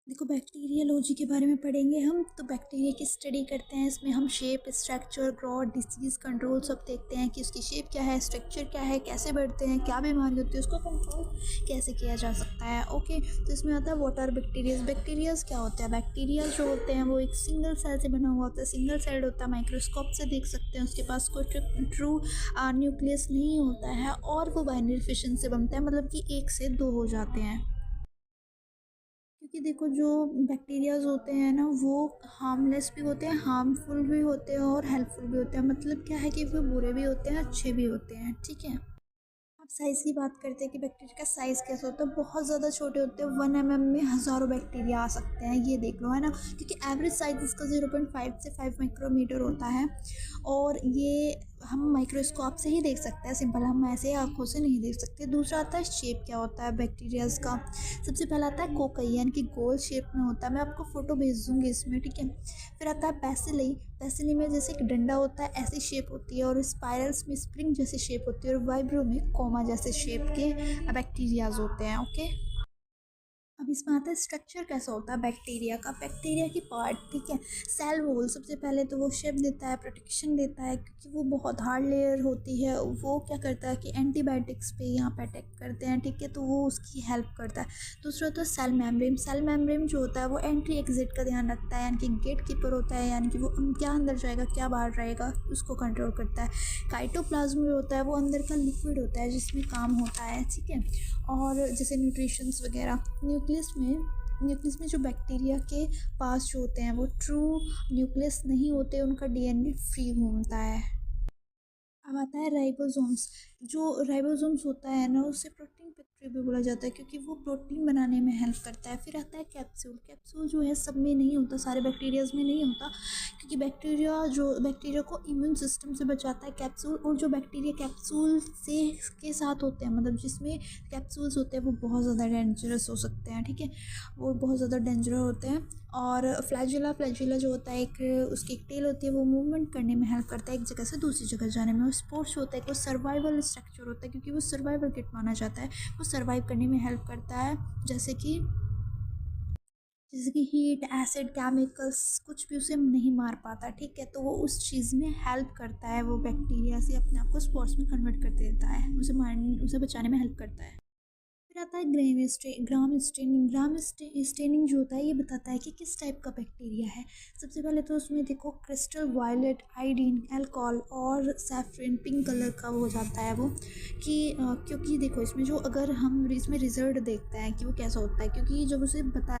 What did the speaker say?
देखो, बैक्टीरियोलॉजी के बारे में पढ़ेंगे हम। तो बैक्टीरिया की स्टडी करते हैं, इसमें हम shape, structure, growth, disease control सब देखते हैं कि उसकी शेप क्या है, स्ट्रक्चर क्या है, कैसे बढ़ते हैं, क्या बीमारी होती है, उसको कंट्रोल कैसे किया जा सकता है। ओके, तो इसमें आता है व्हाट आर बैक्टीरियाज। बैक्टीरियाज क्या होता है? बैक्टीरिया जो होते हैं वो एक सिंगल सेल से बना हुआ होता है, सिंगल सेल होता है, माइक्रोस्कोप से देख सकते हैं, उसके पास कोई ट्रू न्यूक्लियस नहीं होता है और वो बाइनरी फिशन से बनता है, मतलब कि एक से दो हो जाते हैं। क्योंकि देखो, जो बैक्टीरियाज होते हैं ना वो हार्मलेस भी होते हैं, हार्मफुल भी होते हैं और हेल्पफुल भी होते हैं। मतलब क्या है कि वो बुरे भी होते हैं, अच्छे भी होते हैं। ठीक है, अब साइज़ की बात करते हैं कि बैक्टीरिया का साइज़ कैसा होता है। बहुत ज़्यादा छोटे होते हैं, 1 mm में हज़ारों बैक्टीरिया आ सकते हैं, ये देख लो, है ना। क्योंकि एवरेज साइज़ इसका 0.5 से 5 माइक्रोमीटर होता है और ये हम माइक्रोस्कोप से ही देख सकते हैं, सिंपल, हम ऐसे आँखों से नहीं देख सकते। दूसरा आता है शेप क्या होता है बैक्टीरियाज़ का। सबसे पहला आता है कोकई, यानी कि गोल शेप में होता है। मैं आपको फ़ोटो भेज दूँगी इसमें, ठीक है। फिर आता है पैसिली। पैसिली में जैसे एक डंडा होता है ऐसी शेप होती है, और स्पाइरल्स में स्प्रिंग जैसी शेप होती है, और वाइब्रो में कोमा जैसे शेप के बैक्टीरियाज होते हैं। ओके, अब इसमें आता है स्ट्रक्चर कैसा होता है बैक्टीरिया का। बैक्टीरिया की पार्ट, ठीक है। सेल वॉल, सबसे पहले तो वो शेप देता है, प्रोटेक्शन देता है, क्योंकि वो बहुत हार्ड लेयर होती है। वो क्या करता है कि एंटीबायोटिक्स पे यहाँ पे अटैक करते हैं, ठीक है, तो वो उसकी हेल्प करता है। दूसरा तो सेल मेम्ब्रेन। सेल मेम्ब्रेन जो होता है वो एंट्री एग्जिट का ध्यान रखता है, यानी कि गेट कीपर होता है, यानी कि वो क्या अंदर जाएगा क्या बाहर रहेगा उसको कंट्रोल करता है। काइटोप्लाज्म जो होता है वो अंदर का लिक्विड होता है जिसमें काम होता है, ठीक है। और जैसे न्यूट्रिशंस वगैरह। न्यूक्लियस में जो बैक्टीरिया के पास जो होते हैं वो ट्रू न्यूक्लियस नहीं होते, उनका डीएनए फ्री घूमता है। अब आता है राइबोसोम्स। जो राइबोसोम्स होता है ना उसे प्रोटीन फैक्ट्री भी बोला जाता है, क्योंकि वो प्रोटीन बनाने में हेल्प करता है। फिर आता है कैप्सूल। कैप्सूल जो है सब में नहीं होता, सारे बैक्टीरियाज में नहीं होता, क्योंकि बैक्टीरिया को इम्यून सिस्टम से बचाता है कैप्सूल। और जो बैक्टीरिया कैप्सूल से के साथ होते हैं, मतलब जिसमें कैप्सूल्स होते हैं, वो बहुत ज़्यादा डेंजरस हो सकते हैं, ठीक है, वो बहुत ज़्यादा डेंजरस होते हैं। और फ्लैजुला जो होता है, एक उसकी एक टेल होती है, वो मूवमेंट करने में हेल्प करता है एक जगह से दूसरी जगह जाने में। और स्पोर्ट्स होता है, वो सर्वाइवल स्ट्रक्चर होता है, क्योंकि वो सर्वाइवल किट माना जाता है, वो सर्वाइव करने में हेल्प करता है। जैसे कि हीट, एसिड, केमिकल्स, कुछ भी उसे नहीं मार पाता, ठीक है, तो वो उस चीज़ में हेल्प करता है। वो बैक्टीरिया से अपने आप को स्पोर्ट्स में कन्वर्ट कर देता है, उसे बचाने में हेल्प करता है। फिर आता है ग्राम स्टेनिंग जो होता है ये बताता है कि किस टाइप का बैक्टीरिया है। सबसे पहले तो उसमें देखो, क्रिस्टल वायलेट, आयोडीन, अल्कोहल और सैफरन, पिंक कलर का हो जाता है वो। क्योंकि देखो इसमें जो, अगर हम इसमें रिजल्ट देखते हैं कि वो कैसा होता है, क्योंकि जब उसे बता